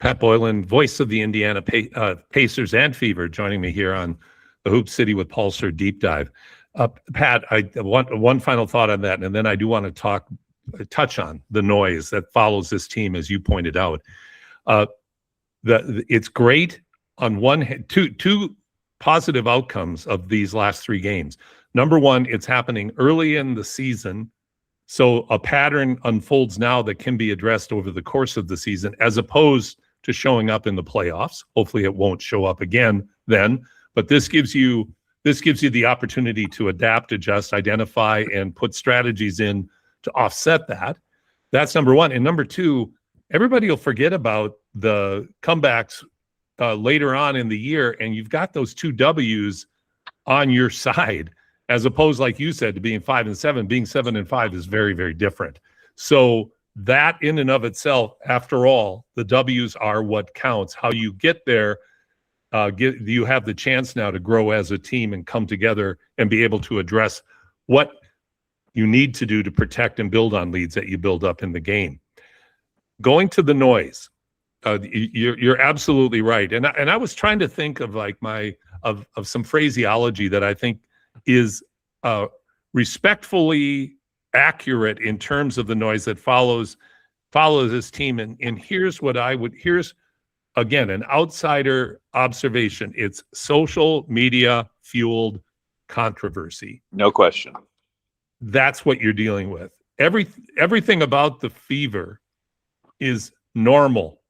Pat Boylan, voice of the Indiana Pacers and Fever, joining me here on the Hoop City with Pulsar Deep Dive. Pat, I want one final thought on that, and then I do want to touch on the noise that follows this team, as you pointed out. It's great on one hand, two positive outcomes of these last three games. Number one, it's happening early in the season, so a pattern unfolds now that can be addressed over the course of the season, as opposed to showing up in the playoffs. Hopefully it won't show up again then, but this gives you the opportunity to adapt, adjust, identify, and put strategies in to offset that. That's number one. And number two, everybody will forget about the comebacks later on in the year, and you've got those two W's on your side, as opposed, like you said, to being 5-7. Being 7-5 is very, very different. So that in and of itself, after all, the W's are what counts. How you get there, you have the chance now to grow as a team and come together and be able to address what you need to do to protect and build on leads that you build up in the game. Going to the noise, you're absolutely right. And I was trying to think of of some phraseology that I think is respectfully accurate in terms of the noise that follows this team. And here's again, an outsider observation. It's social media fueled controversy. No question. That's what you're dealing with. Everything about the Fever is normal.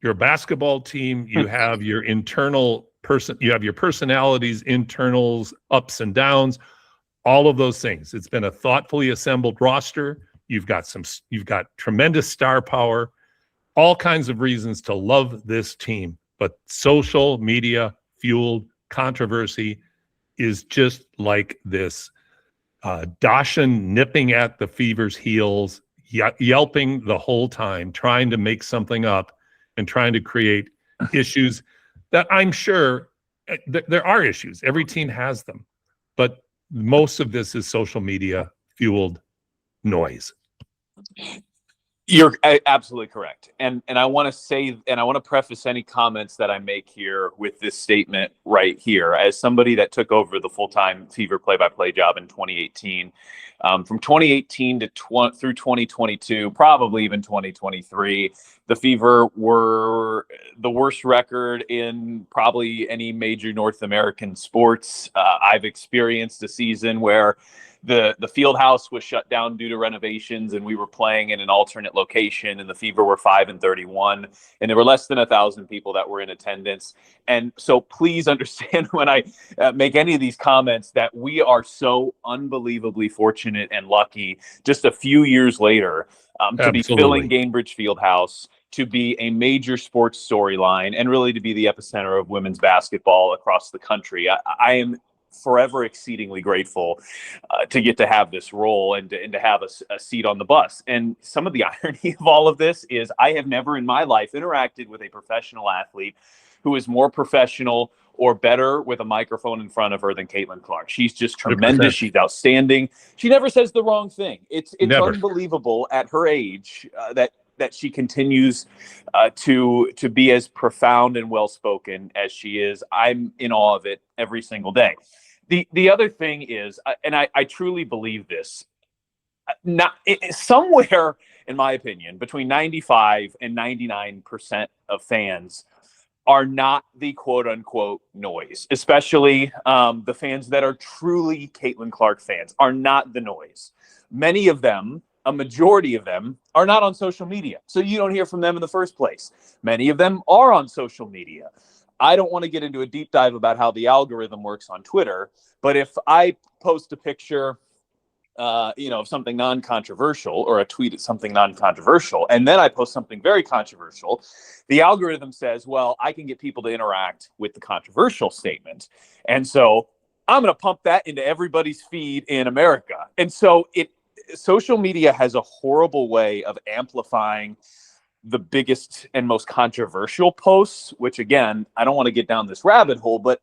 You're a basketball team. You have your you have your personalities, internals, ups and downs, all of those things. It's been a thoughtfully assembled roster. You've got tremendous star power, all kinds of reasons to love this team. But social media fueled controversy is just like this. Dawson nipping at the Fever's heels, yelping the whole time, trying to make something up and trying to create issues that I'm sure there are issues. Every team has them. But most of this is social media fueled noise. You're absolutely correct. And I want to say, and I want to preface any comments that I make here with this statement right here. As somebody that took over the full-time Fever play-by-play job in 2018, from 2018 through 2022, probably even 2023, the Fever were the worst record in probably any major North American sports. I've experienced a season where the field house was shut down due to renovations, and we were playing in an alternate location, and the Fever were 5-31, and there were less than 1,000 people that were in attendance. And so please understand when I make any of these comments that we are so unbelievably fortunate and lucky just a few years later to be filling Gainbridge Fieldhouse, to be a major sports storyline, and really to be the epicenter of women's basketball across the country. I am forever exceedingly grateful to get to have this role and to have a seat on the bus. And some of the irony of all of this is I have never in my life interacted with a professional athlete who is more professional or better with a microphone in front of her than Caitlin Clark. She's just tremendous. 100%. She's outstanding. She never says the wrong thing. It's unbelievable at her age that she continues to be as profound and well-spoken as she is. I'm in awe of it every single day. The other thing is, and I truly believe this, somewhere, in my opinion, between 95 and 99% of fans are not the quote-unquote noise, especially the fans that are truly Caitlin Clark fans are not the noise. Many of them, a majority of them, are not on social media, so you don't hear from them in the first place. Many of them are on social media. I don't want to get into a deep dive about how the algorithm works on Twitter, but if I post a picture, of something non-controversial, or a tweet at something non-controversial, and then I post something very controversial, the algorithm says, well, I can get people to interact with the controversial statement. And so I'm going to pump that into everybody's feed in America. And so social media has a horrible way of amplifying the biggest and most controversial posts, which again, I don't want to get down this rabbit hole, but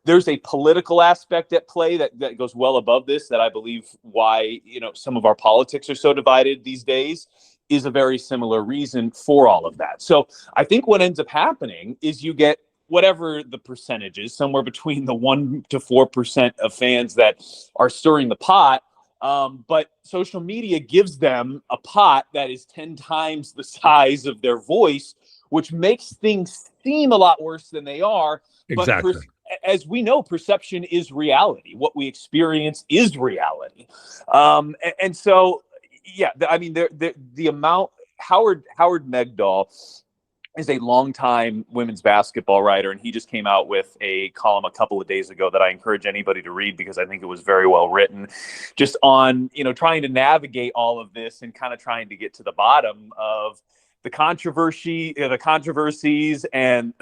there's a political aspect at play that goes well above this, that I believe why, some of our politics are so divided these days is a very similar reason for all of that. So I think what ends up happening is you get whatever the percentage is, somewhere between the 1% to 4% of fans that are stirring the pot. But social media gives them a pot that is 10 times the size of their voice, which makes things seem a lot worse than they are. Exactly. But as we know, perception is reality. What we experience is reality. And so, yeah, I mean, the amount Howard Megdal is a longtime women's basketball writer, and he just came out with a column a couple of days ago that I encourage anybody to read because I think it was very well written, just on, trying to navigate all of this and kind of trying to get to the bottom of the controversies, and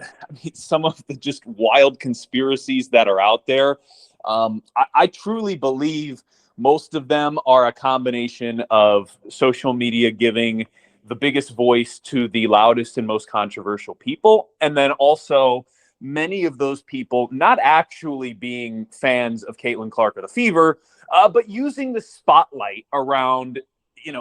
some of the just wild conspiracies that are out there. I truly believe most of them are a combination of social media giving the biggest voice to the loudest and most controversial people, and then also many of those people not actually being fans of Caitlin Clark or the Fever, but using the spotlight around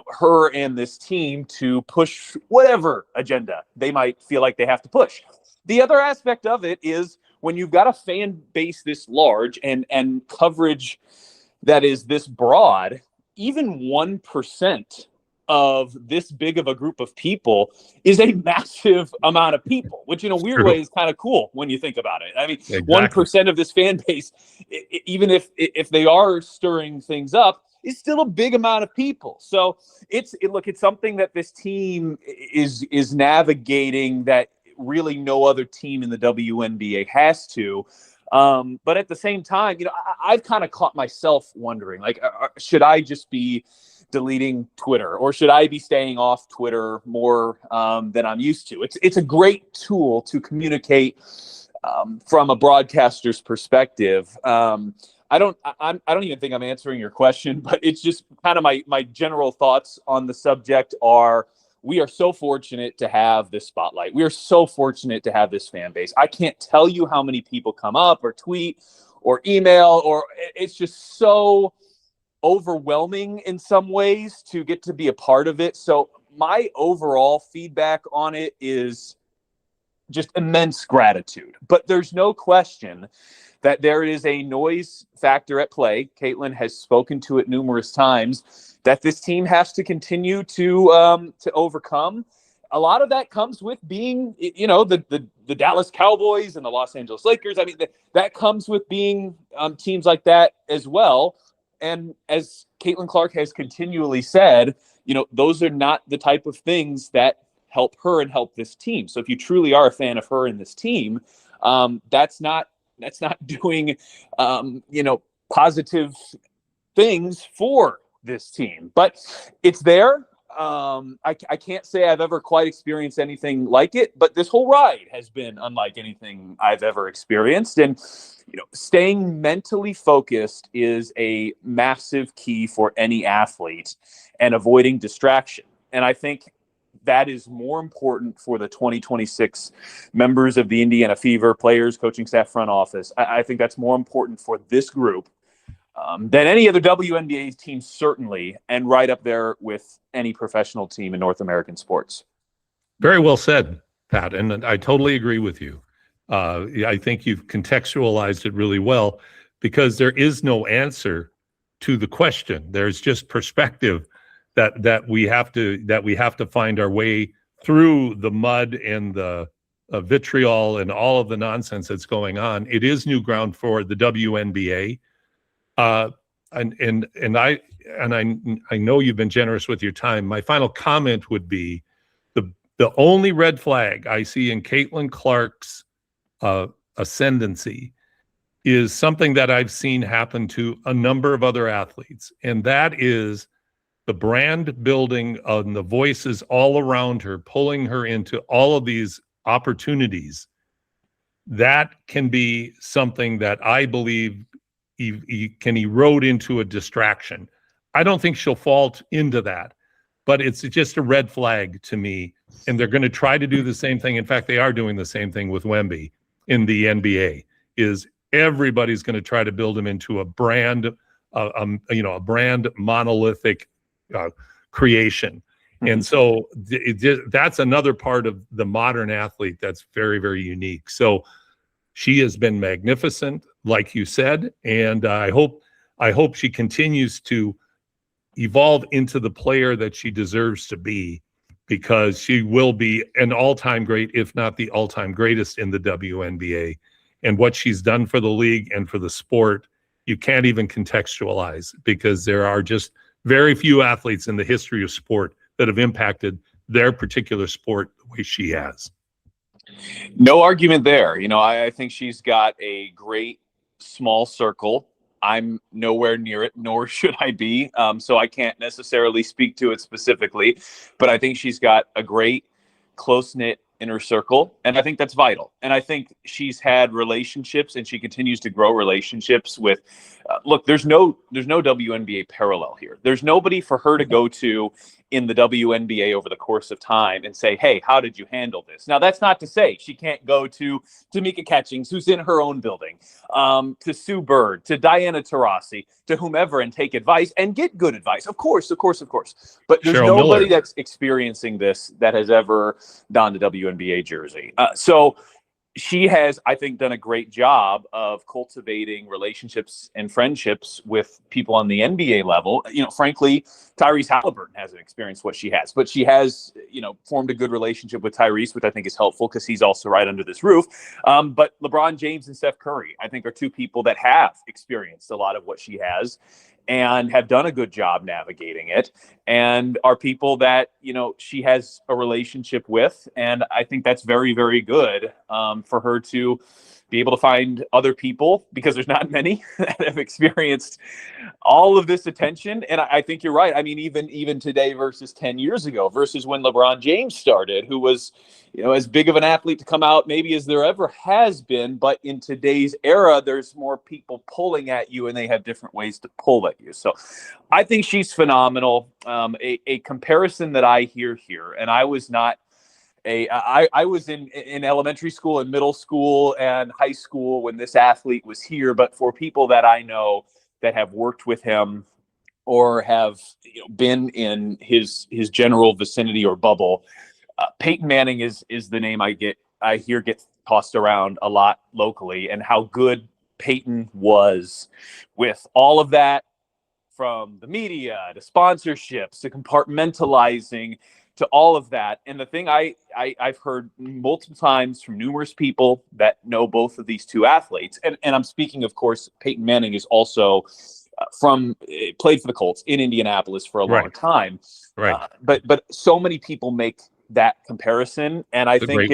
her and this team to push whatever agenda they might feel like they have to push. The other aspect of it is when you've got a fan base this large and coverage that is this broad, even 1% of this big of a group of people is a massive amount of people, which in a weird way is kind of cool when you think about it. I mean, exactly. 1% of this fan base, even if they are stirring things up, is still a big amount of people. So it's something that this team is navigating that really no other team in the WNBA has to. But at the same time, I've kind of caught myself wondering, like, should I just be deleting Twitter, or should I be staying off Twitter more than I'm used to? It's a great tool to communicate from a broadcaster's perspective. I don't even think I'm answering your question, but it's just kind of my general thoughts on the subject are, we are so fortunate to have this spotlight. We are so fortunate to have this fan base. I can't tell you how many people come up or tweet or email, or it's just so overwhelming in some ways to get to be a part of it. So my overall feedback on it is just immense gratitude. But there's no question that there is a noise factor at play. Caitlin has spoken to it numerous times that this team has to continue to overcome. A lot of that comes with being, the Dallas Cowboys and the Los Angeles Lakers. I mean, that comes with being teams like that as well. And as Caitlin Clark has continually said, those are not the type of things that help her and help this team. So if you truly are a fan of her and this team, that's not doing, positive things for this team. But it's there. I can't say I've ever quite experienced anything like it, but this whole ride has been unlike anything I've ever experienced. And, staying mentally focused is a massive key for any athlete, and avoiding distraction. And I think that is more important for the 2026 members of the Indiana Fever, players, coaching staff, front office. I think that's more important for this group than any other WNBA team, certainly, and right up there with any professional team in North American sports. Very well said, Pat, and I totally agree with you. I think you've contextualized it really well, because there is no answer to the question. There's just perspective that we have to find our way through the mud and the vitriol and all of the nonsense that's going on. It is new ground for the WNBA. And I know you've been generous with your time. My final comment would be the only red flag I see in Caitlin Clark's ascendancy is something that I've seen happen to a number of other athletes, and that is the brand building and the voices all around her, pulling her into all of these opportunities. That can be something that I believe can erode into a distraction. I don't think she'll fall into that, but it's just a red flag to me. And they're going to try to do the same thing. In fact, they are doing the same thing with Wemby in the NBA. Is everybody's going to try to build him into a brand, a brand monolithic creation. And so that's another part of the modern athlete that's very, very unique. So she has been magnificent, like you said, and I hope she continues to evolve into the player that she deserves to be, because she will be an all-time great, if not the all-time greatest in the WNBA. And what she's done for the league and for the sport, you can't even contextualize, because there are just very few athletes in the history of sport that have impacted their particular sport the way she has. No argument there. I think she's got a great small circle. I'm nowhere near it, nor should I be. So I can't necessarily speak to it specifically, but I think she's got a great close-knit inner circle, and I think that's vital. And I think she's had relationships, and she continues to grow relationships with look, there's no WNBA parallel here. There's nobody for her to go to in the WNBA over the course of time and say, hey, how did you handle this? Now, that's not to say she can't go to Tamika Catchings, who's in her own building, to Sue Bird, to Diana Taurasi, to whomever, and take advice and get good advice. Of course. But there's Cheryl nobody Miller. that's experiencing this that has ever donned a WNBA jersey. So she has, I think, done a great job of cultivating relationships and friendships with people on the NBA level. Frankly, Tyrese Halliburton hasn't experienced what she has, but she has, formed a good relationship with Tyrese, which I think is helpful because he's also right under this roof. But LeBron James and Steph Curry, I think, are two people that have experienced a lot of what she has and have done a good job navigating it, and are people that, she has a relationship with. And I think that's very, very good for her to be able to find other people, because there's not many that have experienced all of this attention. And I think you're right. I mean, even today versus 10 years ago, versus when LeBron James started, who was, as big of an athlete to come out maybe as there ever has been. But in today's era, there's more people pulling at you, and they have different ways to pull at you. So I think she's phenomenal. A comparison that I hear here, and I was not I was in elementary school and middle school and high school when this athlete was here, but for people that I know that have worked with him or have been in his general vicinity or bubble, Peyton Manning is the name I hear get tossed around a lot locally, and how good Peyton was with all of that, from the media to sponsorships to compartmentalizing to all of that. And the thing I've heard multiple times from numerous people that know both of these two athletes, and I'm speaking, of course, Peyton Manning is also played for the Colts in Indianapolis for a long time. Right. But so many people make that comparison, and I think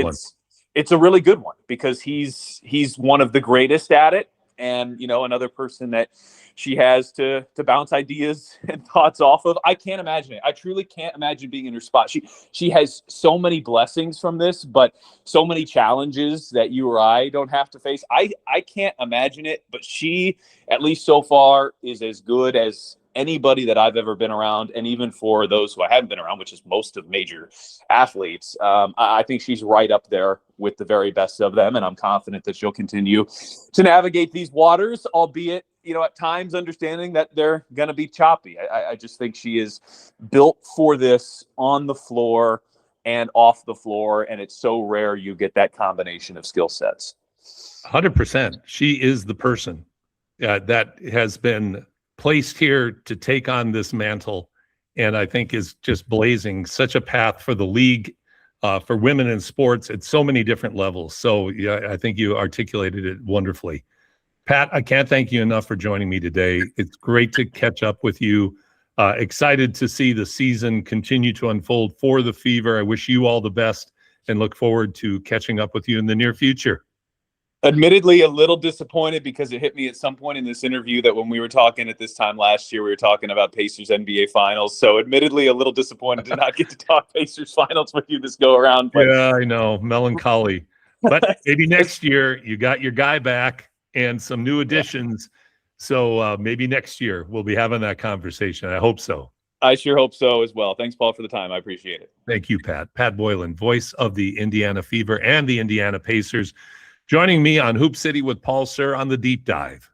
it's a really good one, because he's one of the greatest at it, and another person that she has to bounce ideas and thoughts off of. I can't imagine it. I truly can't imagine being in her spot. She has so many blessings from this, but so many challenges that you or I don't have to face. I can't imagine it, but she, at least so far, is as good as anybody that I've ever been around. And even for those who I haven't been around, which is most of major athletes, I think she's right up there with the very best of them. And I'm confident that she'll continue to navigate these waters, albeit, at times understanding that they're going to be choppy. I just think she is built for this on the floor and off the floor. And it's so rare you get that combination of skill sets. 100%. She is the person that has been placed here to take on this mantle, and I think is just blazing such a path for the league, for women in sports at so many different levels. So yeah, I think you articulated it wonderfully. Pat, I can't thank you enough for joining me today. It's great to catch up with you. Excited to see the season continue to unfold for the Fever. I wish you all the best and look forward to catching up with you in the near future. Admittedly, a little disappointed, because it hit me at some point in this interview that when we were talking at this time last year, we were talking about Pacers NBA Finals. So admittedly, a little disappointed to not get to talk Pacers Finals with you this go around. But yeah, I know. Melancholy. But maybe next year you got your guy back and some new additions. Yeah. So maybe next year we'll be having that conversation. I hope so. I sure hope so as well. Thanks, Paul, for the time. I appreciate it. Thank you, Pat. Pat Boylan, voice of the Indiana Fever and the Indiana Pacers, joining me on Hoop City with Paul Sir on the Deep Dive.